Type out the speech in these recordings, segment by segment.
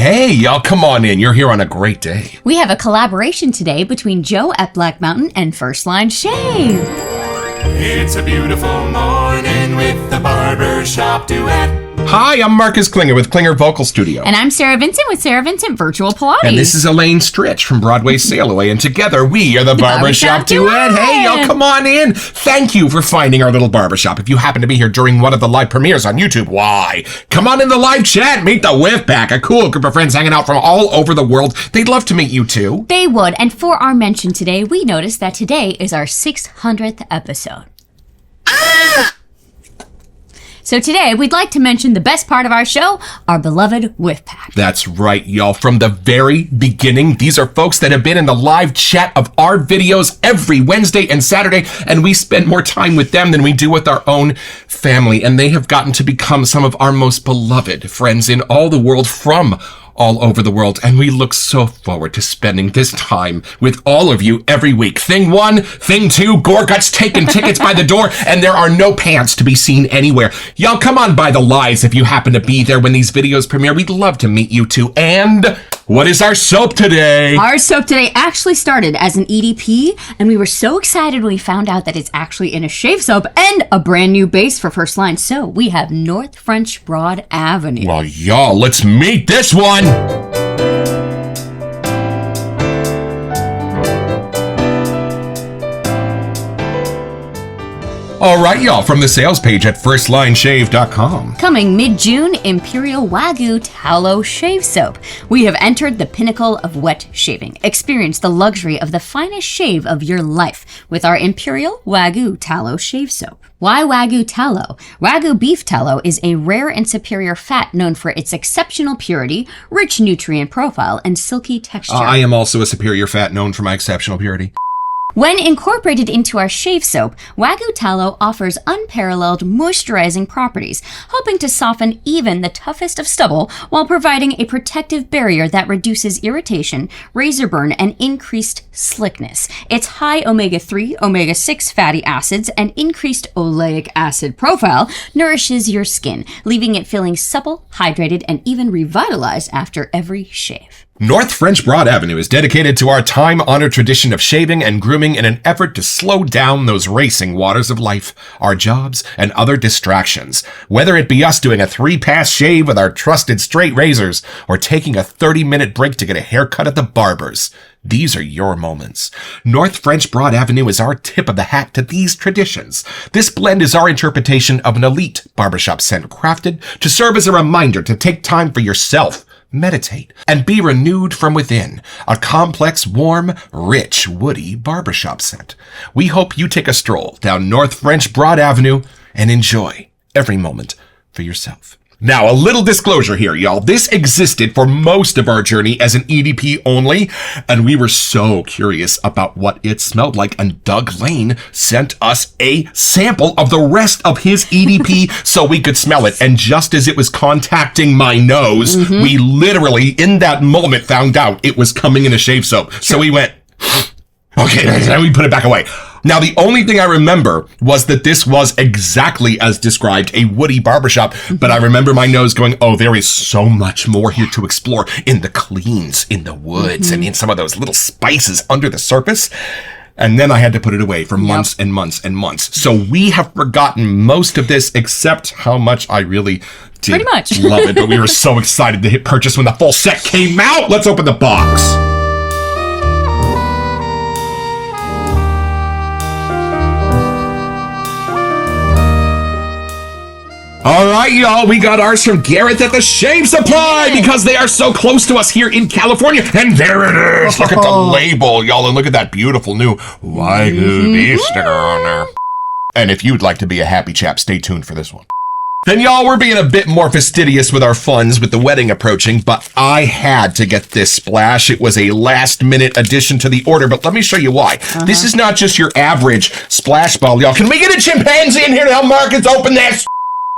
Hey, y'all, come on in. You're here on a great day. We have a collaboration today between Joe at Black Mountain and First Line Shave. It's a beautiful morning with the Barbershop Duet. Hi, I'm Marcus Klinger with Klinger Vocal Studio. And I'm Sarah Vincent with Sarah Vincent Virtual Pilates. And this is Elaine Stritch from Broadway's Sail Away. And together we are the Barbershop Duet. Hey, y'all, come on in. Thank you for finding our little barbershop. If you happen to be here during one of the live premieres on YouTube, why? Come on in the live chat. Meet the Whiff Pack, a cool group of friends hanging out from all over the world. They'd love to meet you too. They would. And for our mention today, we noticed that today is our 600th episode. So today, we'd like to mention the best part of our show, our beloved Whiff Pack. That's right, y'all. From the very beginning, these are folks that have been in the live chat of our videos every Wednesday and Saturday, and we spend more time with them than we do with our own family, and they have gotten to become some of our most beloved friends in all the world from all over the world, and we look so forward to spending this time with all of you every week. Thing one, thing two, Gore-Guts taking tickets by the door, and there are no pants to be seen anywhere. Y'all come on by the lives if you happen to be there when these videos premiere. We'd love to meet you too. And what is our soap today? Our soap today actually started as an EDP, and we were so excited when we found out that it's actually in a shave soap and a brand new base for First Line. So we have North French Broad Avenue. Well, y'all, let's meet this one. All right, y'all, from the sales page at firstlineshave.com. Coming mid-June, Imperial Wagyu Tallow Shave Soap. We have entered the pinnacle of wet shaving. Experience the luxury of the finest shave of your life with our Imperial Wagyu Tallow Shave Soap. Why Wagyu tallow? Wagyu beef tallow is a rare and superior fat known for its exceptional purity, rich nutrient profile, and silky texture. I am also a superior fat known for my exceptional purity. When incorporated into our shave soap, Wagyu tallow offers unparalleled moisturizing properties, helping to soften even the toughest of stubble while providing a protective barrier that reduces irritation, razor burn, and increased slickness. Its high omega-3, omega-6 fatty acids, and increased oleic acid profile nourishes your skin, leaving it feeling supple, hydrated, and even revitalized after every shave. North French Broad Avenue is dedicated to our time-honored tradition of shaving and grooming in an effort to slow down those racing waters of life, our jobs, and other distractions. Whether it be us doing a 3-pass shave with our trusted straight razors or taking a 30-minute break to get a haircut at the barber's, these are your moments. North French Broad Avenue is our tip of the hat to these traditions. This blend is our interpretation of an elite barbershop scent crafted to serve as a reminder to take time for yourself, meditate, and be renewed from within. A complex, warm, rich, woody barbershop scent. We hope you take a stroll down North French Broad Avenue and enjoy every moment for yourself. Now, a little disclosure here, y'all. This existed for most of our journey as an EDP only, and we were so curious about what it smelled like, and Doug Lane sent us a sample of the rest of his EDP so we could smell it. And just as it was contacting my nose, we literally, in that moment, found out it was coming in a shave soap. Sure. So we went, okay, then we put it back away. Now, the only thing I remember was that this was exactly as described, a woody barbershop, but I remember my nose going, oh, there is so much more here to explore in the cleans, in the woods, and in some of those little spices under the surface. And then I had to put it away for months and months and months. So we have forgotten most of this, except how much I really did pretty much love it. But we were so excited to hit purchase when the full set came out. Let's open the box. All right, y'all, we got ours from Garrett at the Shave Supply because they are so close to us here in California. And there it is. Look at the label, y'all, and look at that beautiful new Wagyu beef sticker on there. And if you'd like to be a happy chap, stay tuned for this one. Then, y'all, we're being a bit more fastidious with our funds with the wedding approaching, but I had to get this splash. It was a last-minute addition to the order, but let me show you why. This is not just your average splash bottle, y'all. Can we get a chimpanzee in here to help Marcus open this?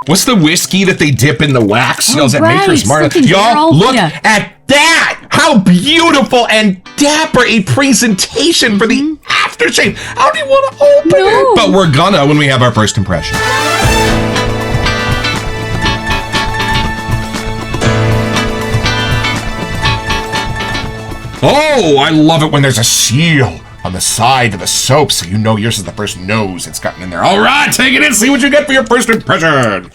What's the whiskey that they dip in the wax? Oh, Is that right. Maker's Mark? Y'all, look at that! How beautiful and dapper a presentation for the aftershave. How do you want to open it? But we're gonna when we have our first impression. Oh, I love it when there's a seal on the side of the soap, so you know yours is the first nose it's gotten in there. All right, take it in, see what you get for your first impression.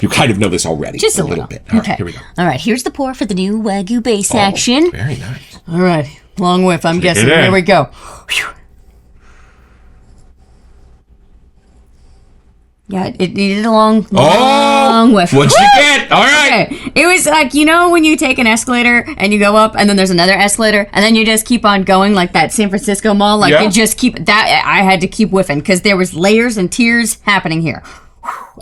You kind of know this already. Just a little bit. All okay. right, here we go. All right, here's the pour for the new Wagyu base action. Very nice. All right, long whiff, I'm guessing. it in. Here we go. Whew. Yeah, it needed a long whiff. What'd you get? All right. Okay. It was like, you know when you take an escalator and you go up and then there's another escalator and then you just keep on going like that San Francisco mall? Like you just keep, that I had to keep whiffing because there was layers and tiers happening here.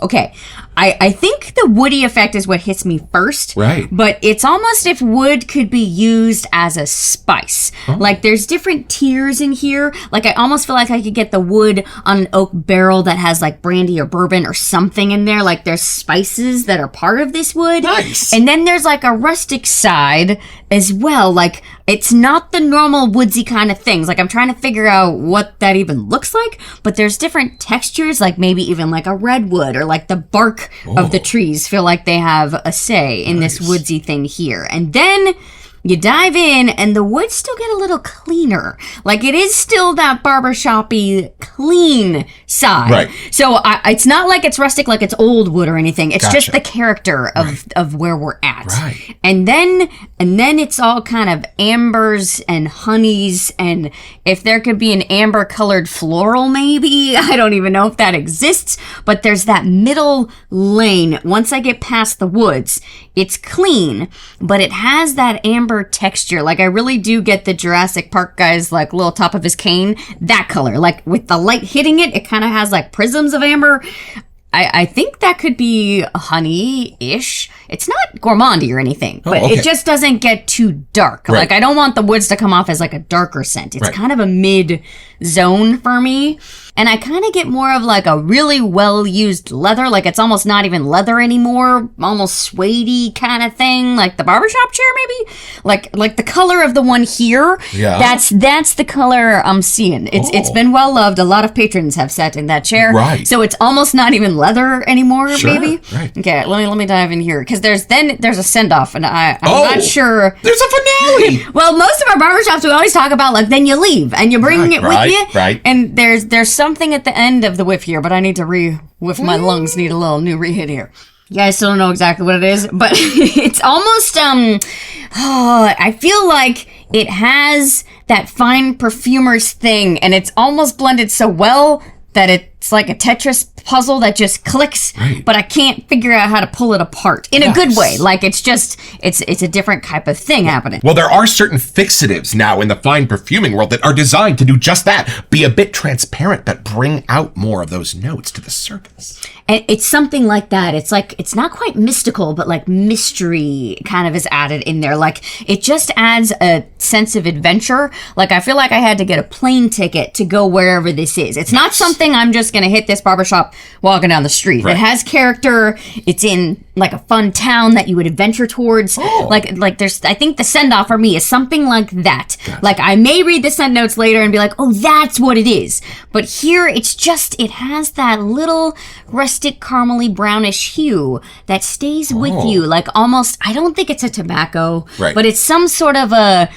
Okay, I think the woody effect is what hits me first. Right. But it's almost if wood could be used as a spice. Like there's different tiers in here. Like I almost feel like I could get the wood on an oak barrel that has like brandy or bourbon or something in there. Like there's spices that are part of this wood. Nice. And then there's like a rustic side as well. Like it's not the normal woodsy kind of things. Like I'm trying to figure out what that even looks like. But there's different textures, like maybe even like a redwood or like the bark of the trees feel like they have a say in this woodsy thing here. And then you dive in and the woods still get a little cleaner. Like it is still that barbershop-y clean side. Right. So it's not like it's rustic, like it's old wood or anything. It's just the character of where we're at. Right. And then it's all kind of ambers and honeys, and if there could be an amber colored floral maybe, I don't even know if that exists, but there's that middle lane. Once I get past the woods, it's clean, but it has that amber texture. Like I really do get the Jurassic Park guy's like little top of his cane, that color. Like with the light hitting it, it kind of has like prisms of amber. I think that could be honey-ish. It's not gourmandy or anything, but it just doesn't get too dark. Right. Like I don't want the woods to come off as like a darker scent. It's kind of a mid-zone for me. And I kind of get more of like a really well-used leather. Like it's almost not even leather anymore. Almost suede-y kind of thing. Like the barbershop chair maybe? Like the color of the one here. Yeah. That's the color I'm seeing. It's been well-loved. A lot of patrons have sat in that chair. Right. So it's almost not even leather anymore, maybe. Right. Okay, let me dive in here. Because there's a send-off, and I'm not sure. There's a finale! Well, most of our barbershops, we always talk about, like, then you leave, and you're bringing it with you. Right. And there's something at the end of the whiff here, but I need to re-whiff. My lungs need a little new re-hit here. Yeah, I still don't know exactly what it is, but it's almost, I feel like it has that fine perfumer's thing, and it's almost blended so well that it's like a Tetris puzzle that just clicks, but I can't figure out how to pull it apart in a good way. Like it's a different type of thing happening. Well, there are certain fixatives now in the fine perfuming world that are designed to do just that. Be a bit transparent, but bring out more of those notes to the surface. And it's something like that. It's like, it's not quite mystical, but like mystery kind of is added in there. Like it just adds a sense of adventure. Like I feel like I had to get a plane ticket to go wherever this is. It's not something I'm just going to hit this barbershop walking down the street. It has character. It's in like a fun town that you would adventure towards. Like there's, I think the send off for me is something like that. Like I may read the send notes later and be like, oh, that's what it is. But here it's just, it has that little rustic caramely brownish hue that stays with you. Like almost, I don't think it's a tobacco, but it's some sort of a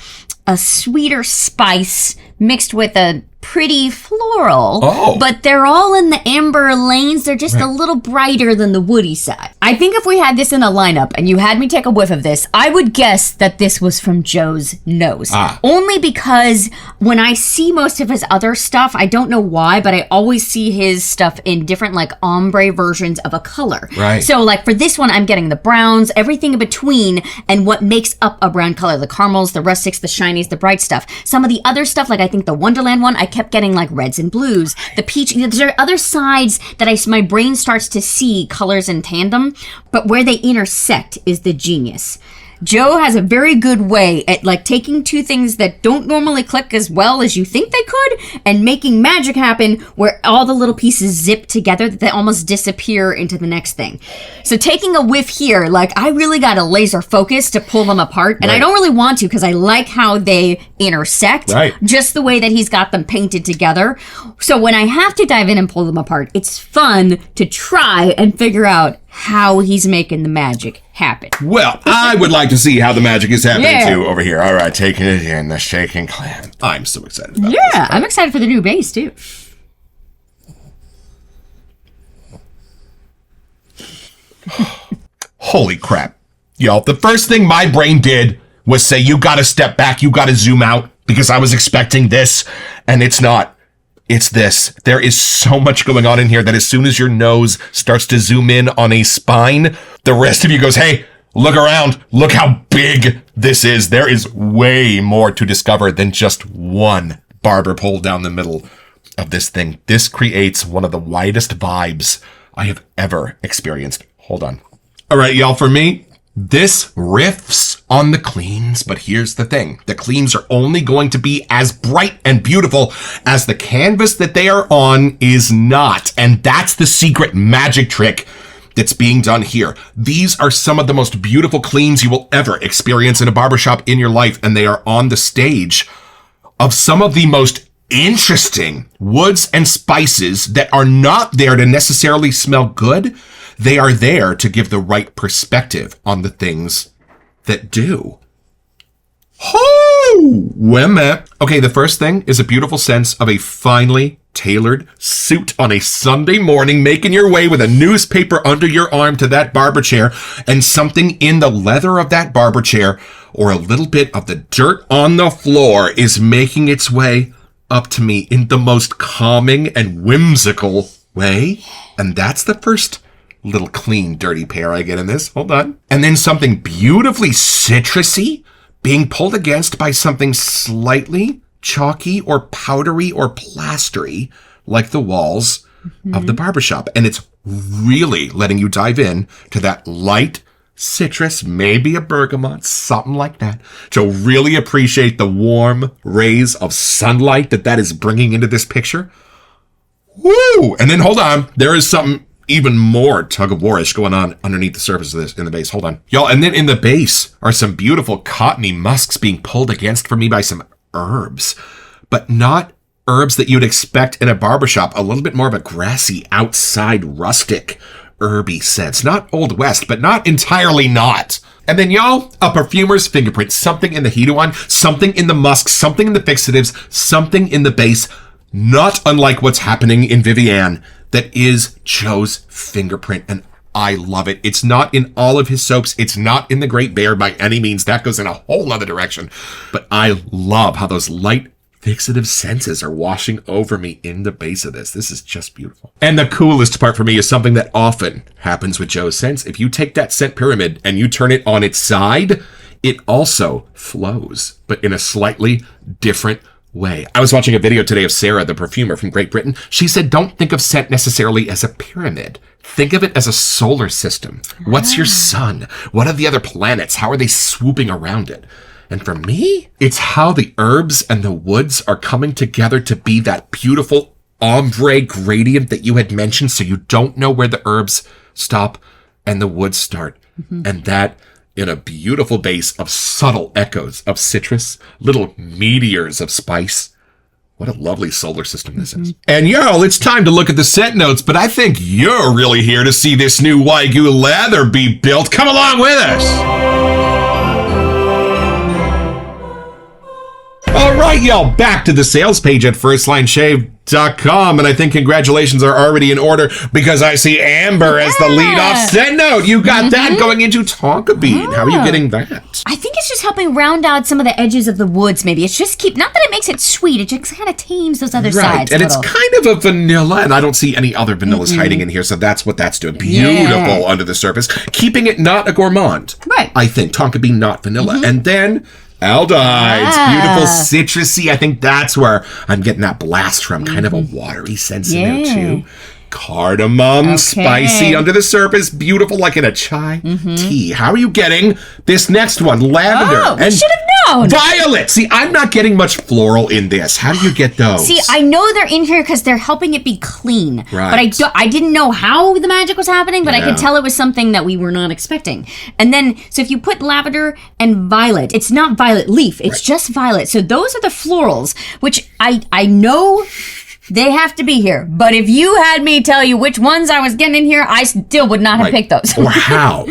sweeter spice mixed with a pretty floral, but they're all in the amber lanes. They're just a little brighter than the woody side. I think if we had this in a lineup and you had me take a whiff of this, I would guess that this was from Joe's nose. Only because when I see most of his other stuff, I don't know why, but I always see his stuff in different like ombre versions of a color. So like for this one, I'm getting the browns, everything in between, and what makes up a brown color. The caramels, the rustics, the shinies, the bright stuff. Some of the other stuff, like I think the Wonderland one, I kept getting like reds and blues, the peach. There are other sides that my brain starts to see colors in tandem, but where they intersect is the genius. Joe has a very good way at like taking two things that don't normally click as well as you think they could and making magic happen where all the little pieces zip together that they almost disappear into the next thing. So taking a whiff here, like I really got a laser focus to pull them apart, and I don't really want to because I like how they intersect, just the way that he's got them painted together. So when I have to dive in and pull them apart, it's fun to try and figure out how he's making the magic happen. Well, I would like to see how the magic is happening too over here. All right, taking it in, the shaking clam. I'm so excited about this. Yeah, I'm excited for the new base too. Holy crap. Y'all, the first thing my brain did was say, you gotta step back, you gotta zoom out, because I was expecting this, and it's not. It's this. There is so much going on in here that as soon as your nose starts to zoom in on a spine, the rest of you goes, hey, look around. Look how big this is. There is way more to discover than just one barber pole down the middle of this thing. This creates one of the widest vibes I have ever experienced. Hold on. All right, y'all, for me, this riffs on the cleans, but here's the thing. The cleans are only going to be as bright and beautiful as the canvas that they are on is not. And that's the secret magic trick that's being done here. These are some of the most beautiful cleans you will ever experience in a barbershop in your life, and they are on the stage of some of the most interesting woods and spices that are not there to necessarily smell good. They are there to give the right perspective on the things that do. Oh, women. Okay, the first thing is a beautiful sense of a finely tailored suit on a Sunday morning, making your way with a newspaper under your arm to that barber chair, and something in the leather of that barber chair or a little bit of the dirt on the floor is making its way up to me in the most calming and whimsical way. And that's the first little clean, dirty pair I get in this. Hold on. And then something beautifully citrusy being pulled against by something slightly chalky or powdery or plastery, like the walls of the barbershop. And it's really letting you dive in to that light citrus, maybe a bergamot, something like that, to really appreciate the warm rays of sunlight that is bringing into this picture. Woo! And then hold on. There is something even more tug-of-war-ish going on underneath the surface of this in the base. Hold on. Y'all, and then in the base are some beautiful cottony musks being pulled against for me by some herbs, but not herbs that you'd expect in a barbershop. A little bit more of a grassy, outside, rustic, herby sense. Not Old West, but not entirely not. And then, y'all, a perfumer's fingerprint. Something in the Heat-O-On, something in the musk, something in the fixatives, something in the base, not unlike what's happening in Vivienne. That is Joe's fingerprint, and I love it. It's not in all of his soaps. It's not in the Great Bear by any means. That goes in a whole other direction. But I love how those light fixative senses are washing over me in the base of this. This is just beautiful. And the coolest part for me is something that often happens with Joe's scents. If you take that scent pyramid and you turn it on its side, it also flows, but in a slightly different way. I was watching a video today of Sarah, the perfumer from Great Britain. She said, don't think of scent necessarily as a pyramid. Think of it as a solar system. What's your sun? What are the other planets? How are they swooping around it? And for me, it's how the herbs and the woods are coming together to be that beautiful ombre gradient that you had mentioned, so you don't know where the herbs stop and the woods start. And that in a beautiful base of subtle echoes of citrus, little meteors of spice. What a lovely solar system this is. And y'all, it's time to look at the scent notes, but I think you're really here to see this new Wagyu leather be built. Come along with us. All right, y'all, back to the sales page at firstlineshave.com, and I think congratulations are already in order because I see Amber as the lead-off scent note. You got that going into Tonka Bean. How are you getting that? I think it's just helping round out some of the edges of the woods, maybe. It's just not that it makes it sweet, it just kind of tames those other sides. And it's kind of a vanilla, and I don't see any other vanillas hiding in here, so that's what that's doing. Beautiful under the surface. Keeping it not a gourmand. Right. I think Tonka Bean, not vanilla. And then aldehydes, beautiful citrusy. I think that's where I'm getting that blast from. Kind of a watery sense in there too. Cardamom, spicy under the surface, beautiful like in a chai tea. How are you getting this next one? Lavender. Oh, we should have known. Violet. See, I'm not getting much floral in this. How do you get those? See, I know they're in here because they're helping it be clean. Right. But I didn't know how the magic was happening, but I could tell it was something that we were not expecting. And then, so if you put lavender and violet, it's not violet leaf, it's just violet. So those are the florals, which I know They have to be here. But if you had me tell you which ones I was getting in here, I still would not have picked those. Or how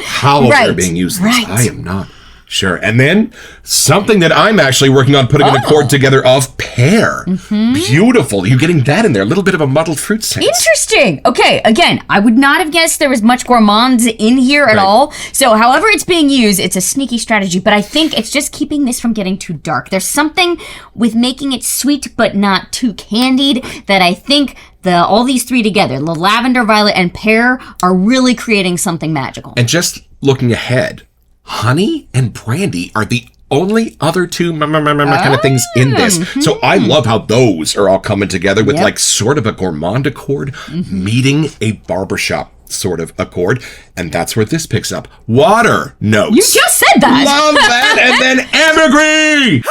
they're being used. Right. I am not sure. And then something that I'm actually working on putting an accord together of pear. Beautiful. You're getting that in there. A little bit of a muddled fruit sense. Interesting. Okay, again, I would not have guessed there was much gourmands in here at all. So however it's being used, it's a sneaky strategy, but I think it's just keeping this from getting too dark. There's something with making it sweet but not too candied that I think all these three together, the lavender, violet, and pear, are really creating something magical. And just looking ahead, honey and brandy are the only other two kind of things in this. So I love how those are all coming together with like sort of a gourmand accord meeting a barbershop sort of accord. And that's where this picks up. Water notes. You just said that. Love that. And then ambergris.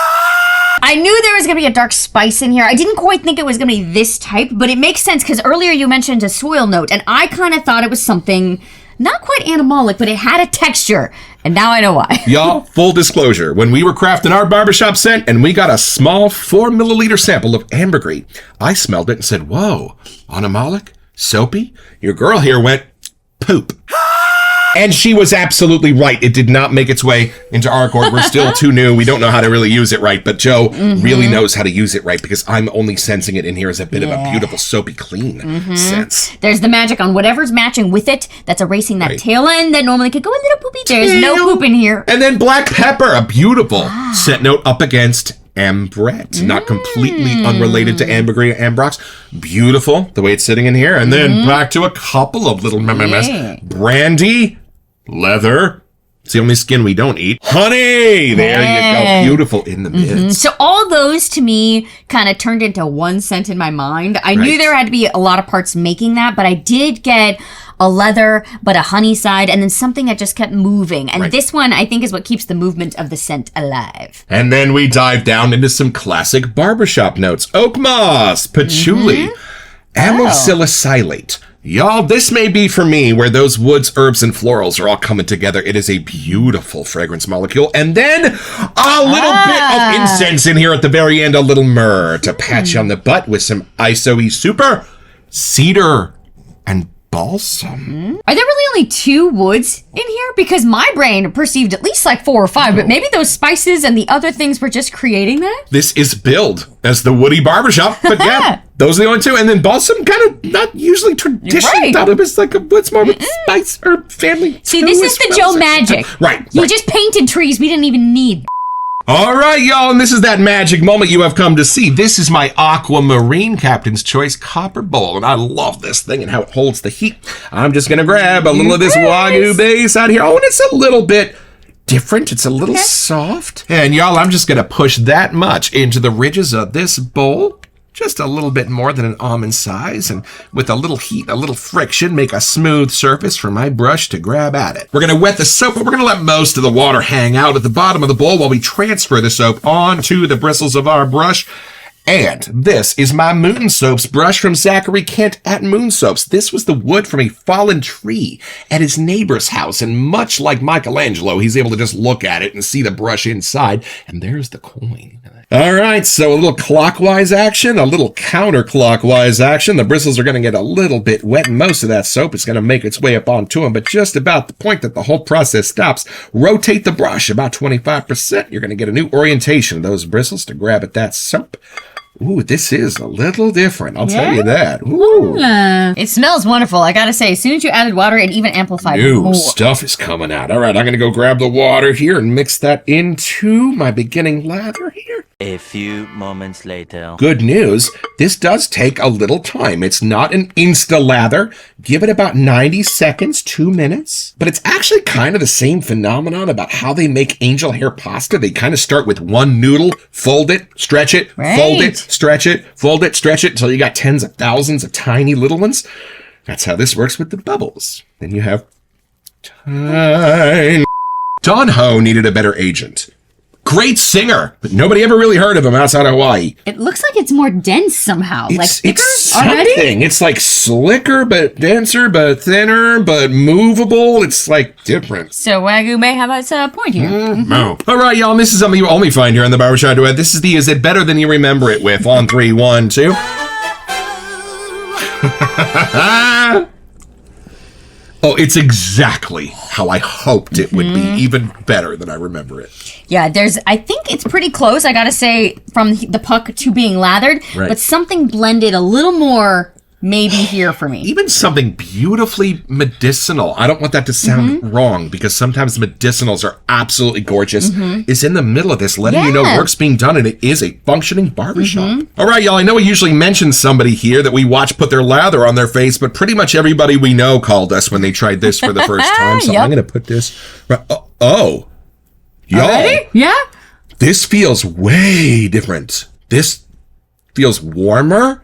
I knew there was going to be a dark spice in here. I didn't quite think it was going to be this type, but it makes sense because earlier you mentioned a soil note, and I kind of thought it was something not quite animalic, but it had a texture, and now I know why. Y'all, full disclosure, when we were crafting our barbershop scent and we got a small 4 milliliter sample of ambergris, I smelled it and said, whoa, animalic? Soapy? Your girl here went, poop. And she was absolutely right. It did not make its way into our accord. We're still too new. We don't know how to really use it right. But Joe really knows how to use it right because I'm only sensing it in here as a bit of a beautiful, soapy, clean sense. There's the magic on whatever's matching with it that's erasing that tail end that normally could go a little poopy. There's no poop in here. And then black pepper, a beautiful scent note up against ambrette, not completely unrelated to ambergris or ambrox. Beautiful, the way it's sitting in here. And then back to a couple of little brandy, leather. It's the only skin we don't eat. Honey! There you go. Beautiful in the midst. So all those to me kind of turned into one scent in my mind. I knew there had to be a lot of parts making that, but I did get a leather, but a honey side, and then something that just kept moving. And this one, I think, is what keeps the movement of the scent alive. And then we dive down into some classic barbershop notes. Oak moss, patchouli, amylosalicylate. Y'all, this may be for me where those woods, herbs, and florals are all coming together. It is a beautiful fragrance molecule. And then a little bit of incense in here at the very end, a little myrrh to pat you on the butt with some ISO-E super, cedar, and balsam. Are there really only 2 woods in here? Because my brain perceived at least like 4 or 5, but maybe those spices and the other things were just creating that? This is billed as the woody barbershop, but yeah, those are the only 2. And then balsam, kind of not usually traditionally thought of as like a woods, more of a spice herb family. See, this is the Joe magic. You just painted trees we didn't even need. All right, y'all, and this is that magic moment you have come to see. This is my aquamarine Captain's Choice copper bowl, and I love this thing and how it holds the heat. I'm just going to grab a little of this Wagyu base out here. Oh, and it's a little bit different. It's a little soft. And y'all, I'm just going to push that much into the ridges of this bowl. Just a little bit more than an almond size, and with a little heat, a little friction, make a smooth surface for my brush to grab at it. We're going to wet the soap, but we're going to let most of the water hang out at the bottom of the bowl while we transfer the soap onto the bristles of our brush. And this is my Moon Soaps brush from Zachary Kent at Moon Soaps. This was the wood from a fallen tree at his neighbor's house. And much like Michelangelo, he's able to just look at it and see the brush inside. And there's the coin. All right, so a little clockwise action, a little counterclockwise action. The bristles are going to get a little bit wet, and most of that soap is going to make its way up onto them. But just about the point that the whole process stops, rotate the brush about 25%. You're going to get a new orientation of those bristles to grab at that soap. Ooh, this is a little different. I'll tell you that. Ooh. It smells wonderful. I gotta say, as soon as you added water, it even amplified New more. stuff is coming out. All right, I'm going to go grab the water here and mix that into my beginning lather here. A few moments later. Good news, this does take a little time. It's not an insta-lather. Give it about 90 seconds, 2 minutes. But it's actually kind of the same phenomenon about how they make angel hair pasta. They kind of start with one noodle, fold it, stretch it, fold it, stretch it, fold it, stretch it, until you got tens of thousands of tiny little ones. That's how this works with the bubbles. Then you have tiny. Don Ho needed a better agent. Great singer, but nobody ever really heard of him outside of Hawaii. It looks like it's more dense somehow. Like thicker it's already? something. It's like slicker, but denser, but thinner, but movable. It's like different. So Wagyu may have a point here. No. All right, y'all, this is something you only find here on the Barbershop Duet. This is the Is It Better Than You Remember It with on 3, 1, 2. Oh, it's exactly how I hoped it would be, even better than I remember it. Yeah, I think it's pretty close, I gotta say, from the puck to being lathered, Right. but something blended a little more maybe here for me. Even something beautifully medicinal, I don't want that to sound wrong, because sometimes medicinals are absolutely gorgeous, is in the middle of this, letting you know Yeah. work's being done, and it is a functioning barbershop. All right, y'all, I know we usually mention somebody here that we watch put their lather on their face, but pretty much everybody we know called us when they tried this for the first time, so Yep. I'm going to put this... Oh. Y'all, Ready? Yeah? this feels way different. This feels warmer.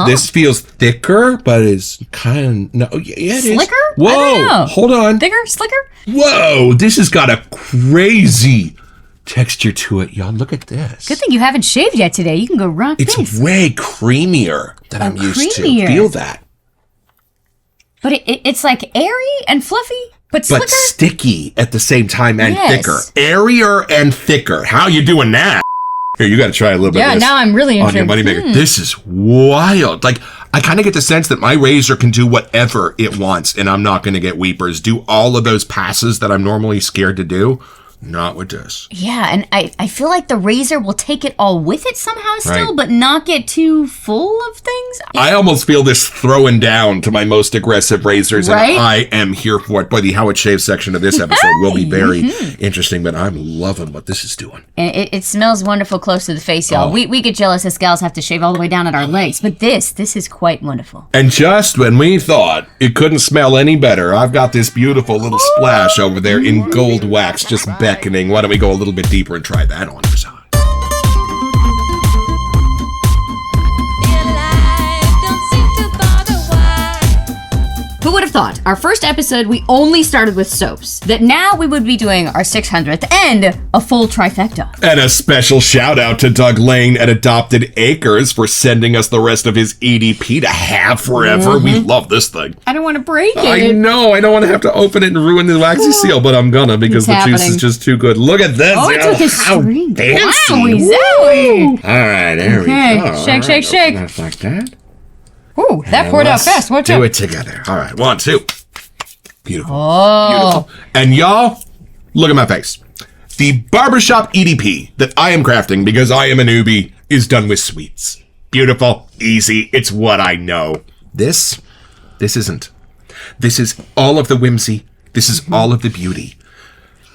This feels thicker, but it's kind of... No, yeah, it is. Slicker? Whoa, I don't know. hold on. Thicker? Slicker? Whoa, this has got a crazy texture to it, y'all. Look at this. Good thing you haven't shaved yet today. You can go rock It's this. way creamier than I'm used to. creamier. Feel that. But it's like airy and fluffy, but slicker? But sticky at the same time and Yes. thicker. Airier and thicker. How you doing that? Here, you got to try a little bit of this. now I'm really on your interested. moneymaker. This is wild. Like, I kind of get the sense that my razor can do whatever it wants, and I'm not going to get weepers. Do all of those passes that I'm normally scared to do. Not with this. Yeah, and I feel like the razor will take it all with it somehow still, Right. but not get too full of things. I almost feel this throwing down to my most aggressive razors, Right? and I am here for it. Boy, the How It Shaves section of this episode will be very interesting, but I'm loving what this is doing. And it smells wonderful close to the face, y'all. Oh. We get jealous as gals have to shave all the way down at our legs, but this is quite wonderful. And just when we thought it couldn't smell any better, I've got this beautiful little splash over there in gold wax just beckoning. Why don't we go a little bit deeper and try that on your side? Who would have thought? Our first episode, we only started with soaps. That now we would be doing our 600th and a full trifecta. And a special shout out to Doug Lane at Adopted Acres for sending us the rest of his EDP to have forever. We love this thing. I don't want to break it. I know. I don't want to have to open it and ruin the waxy seal, but I'm gonna because It's the juice happening. is just too good. Look at this. Oh, it's like a How string. fancy. Wowie zowie. All right, there Okay, we go. shake, All right, shake, shake. open that like that. Ooh, that poured out Let's fast. Watch do out. it together. All right, 1, 2. Beautiful. Oh. Beautiful. And y'all, look at my face. The Barbershop EDP that I am crafting because I am a newbie is done with sweets. Beautiful, easy. It's what I know. This isn't. This is all of the whimsy. This is all of the beauty.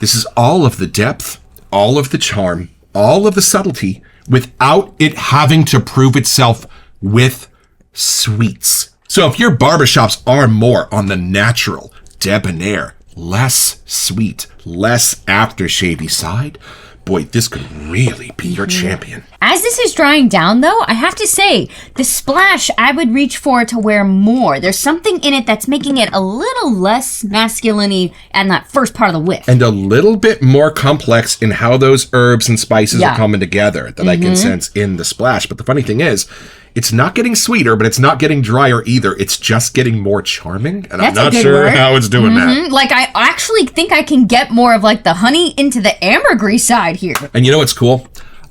This is all of the depth, all of the charm, all of the subtlety without it having to prove itself with sweets. So if your barbershops are more on the natural, debonair, less sweet, less aftershavey side, boy, this could really be your champion. As this is drying down, though, I have to say, the splash I would reach for to wear more. There's something in it that's making it a little less masculine-y and that first part of the whiff. And a little bit more complex in how those herbs and spices Yeah. are coming together that I can sense in the splash. But the funny thing is, it's not getting sweeter, but it's not getting drier either. It's just getting more charming. And That's a I'm not good sure word. how it's doing that. Like, I actually think I can get more of, like, the honey into the ambergris side here. And you know what's cool?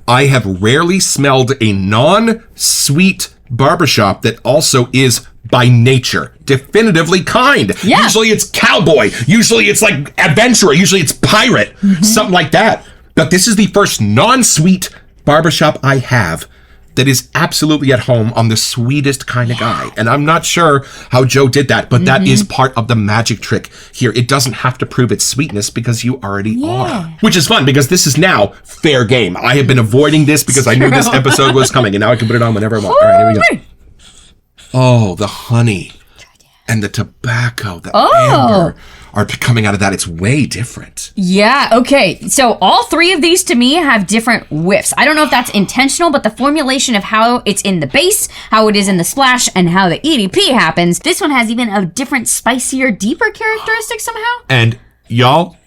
I have rarely smelled a non-sweet barbershop that also is by nature definitively kind. Yeah. Usually it's cowboy. Usually it's like adventurer. Usually it's pirate. Something like that. But this is the first non-sweet barbershop I have that is absolutely at home on the sweetest kind of guy. And I'm not sure how Joe did that, but that is part of the magic trick here. It doesn't have to prove its sweetness because you already are. Which is fun because this is now fair game. I have been avoiding this because I knew this episode was coming and now I can put it on whenever I want. All right, here we go. Oh, the honey and the tobacco, the amber are coming out of that. It's way different. Yeah, okay. So all three of these to me have different whiffs. I don't know if that's intentional, but the formulation of how it's in the base, how it is in the splash, and how the EDP happens, this one has even a different, spicier, deeper characteristic somehow. And y'all,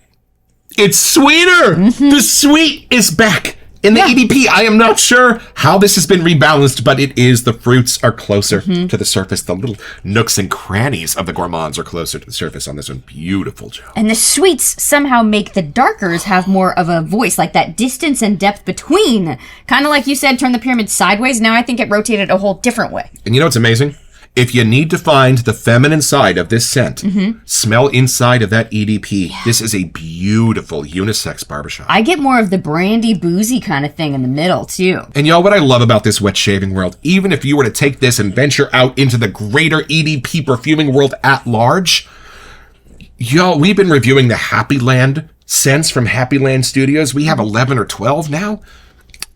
it's sweeter. The sweet is back. In the EDP, I am not sure how this has been rebalanced, but it is. The fruits are closer to the surface. The little nooks and crannies of the gourmands are closer to the surface on this one. Beautiful, Joe. And the sweets somehow make the darkers have more of a voice, like that distance and depth between. Kind of like you said, turn the pyramid sideways. Now I think it rotated a whole different way. And you know what's amazing? If you need to find the feminine side of this scent, smell inside of that EDP. Yeah. This is a beautiful unisex barbershop. I get more of the brandy, boozy kind of thing in the middle, too. And y'all, what I love about this wet shaving world, even if you were to take this and venture out into the greater EDP perfuming world at large, y'all, we've been reviewing the Happy Land scents from Happy Land Studios. We have 11 or 12 now.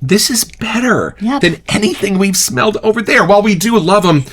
This is better than anything we've smelled over there. While we do love them,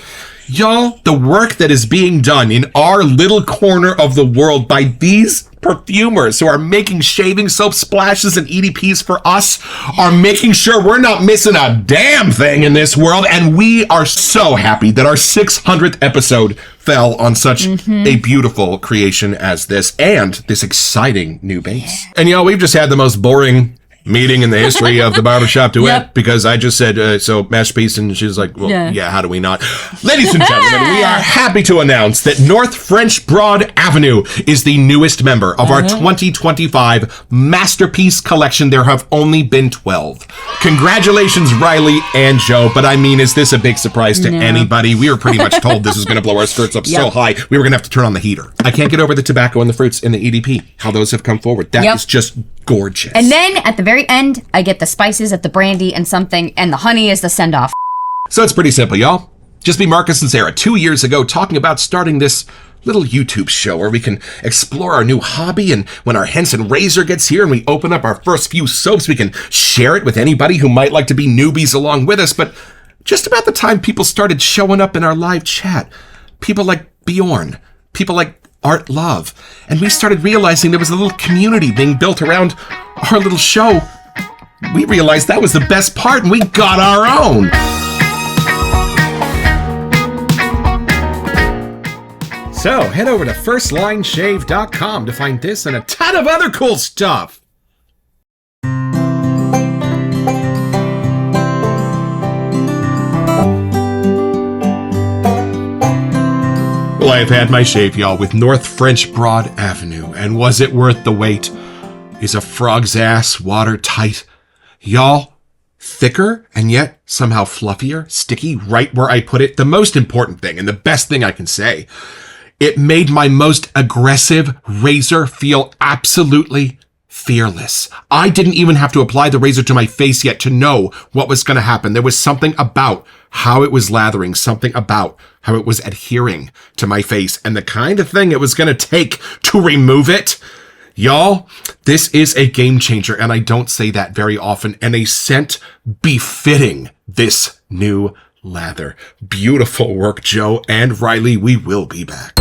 y'all, the work that is being done in our little corner of the world by these perfumers who are making shaving soap splashes and EDPs for us are making sure we're not missing a damn thing in this world. And we are so happy that our 600th episode fell on such a beautiful creation as this and this exciting new base. And y'all, we've just had the most boring meeting in the history of the Barbershop Duet because I just said, so masterpiece, and she's like, well, yeah, how do we not? Ladies and gentlemen, we are happy to announce that North French Broad Avenue is the newest member of our 2025 Masterpiece Collection. There have only been 12. Congratulations, Riley and Joe, but I mean, is this a big surprise to anybody? We were pretty much told this was going to blow our skirts up so high, we were going to have to turn on the heater. I can't get over the tobacco and the fruits in the EDP, how those have come forward. That is just gorgeous. And then at the very end, I get the spices at the brandy and something, and the honey is the send-off. So it's pretty simple, y'all. Just be Marcus and Sarah 2 years ago talking about starting this little YouTube show where we can explore our new hobby, and when our Henson razor gets here and we open up our first few soaps, we can share it with anybody who might like to be newbies along with us. But just about the time people started showing up in our live chat, people like Bjorn, people like Art Love, and we started realizing there was a little community being built around our little show. We realized that was the best part, and we got our own. So head over to firstlineshave.com to find this and a ton of other cool stuff. Well, I've had my shave, y'all, with North French Broad Avenue, and was it worth the wait? Is a frog's ass watertight? Y'all, thicker and yet somehow fluffier, sticky right where I put it. The most important thing, and the best thing I can say, it made my most aggressive razor feel absolutely fearless. I didn't even have to apply the razor to my face yet to know what was going to happen. There was something about how it was lathering, something about how it was adhering to my face, and the kind of thing it was going to take to remove it. Y'all, this is a game changer, and I don't say that very often, and a scent befitting this new lather. Beautiful work, Joe and Riley. We will be back.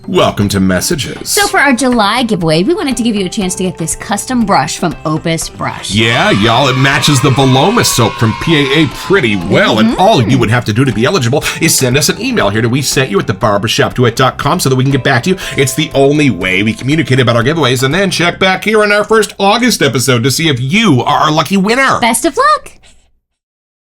Welcome to Messages. So for our July giveaway, we wanted to give you a chance to get this custom brush from Opus Brush. Yeah, y'all, it matches the Paloma soap from PAA pretty well, and all you would have to do to be eligible is send us an email here to WeSentYou at thebarbershopduet.com so that we can get back to you. It's the only way we communicate about our giveaways, and then check back here in our first August episode to see if you are our lucky winner. Best of luck!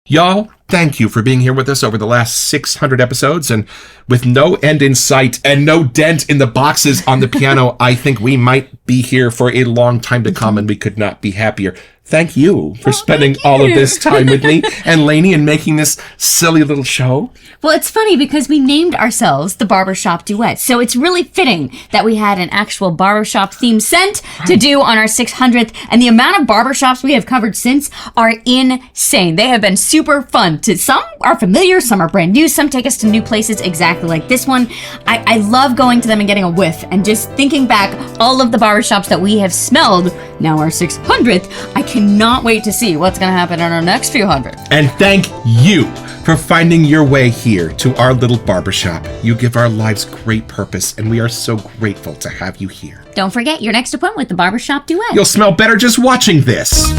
Y'all, thank you for being here with us over the last 600 episodes, and with no end in sight and no dent in the boxes on the piano, I think we might be here for a long time to come, and we could not be happier. Thank you for spending all of this time with me and Lainey and making this silly little show. Well, it's funny because we named ourselves the Barbershop Duet, so it's really fitting that we had an actual barbershop themed scent to do on our 600th, and the amount of barbershops we have covered since are insane. They have been super fun. Some are familiar, some are brand new, some take us to new places exactly like this one. I love going to them and getting a whiff, and just thinking back all of the barbershops that we have smelled, now our 600th, I cannot wait to see what's going to happen in our next few hundred. And thank you for finding your way here to our little barbershop. You give our lives great purpose, and we are so grateful to have you here. Don't forget your next appointment with the Barbershop Duet. You'll smell better just watching this.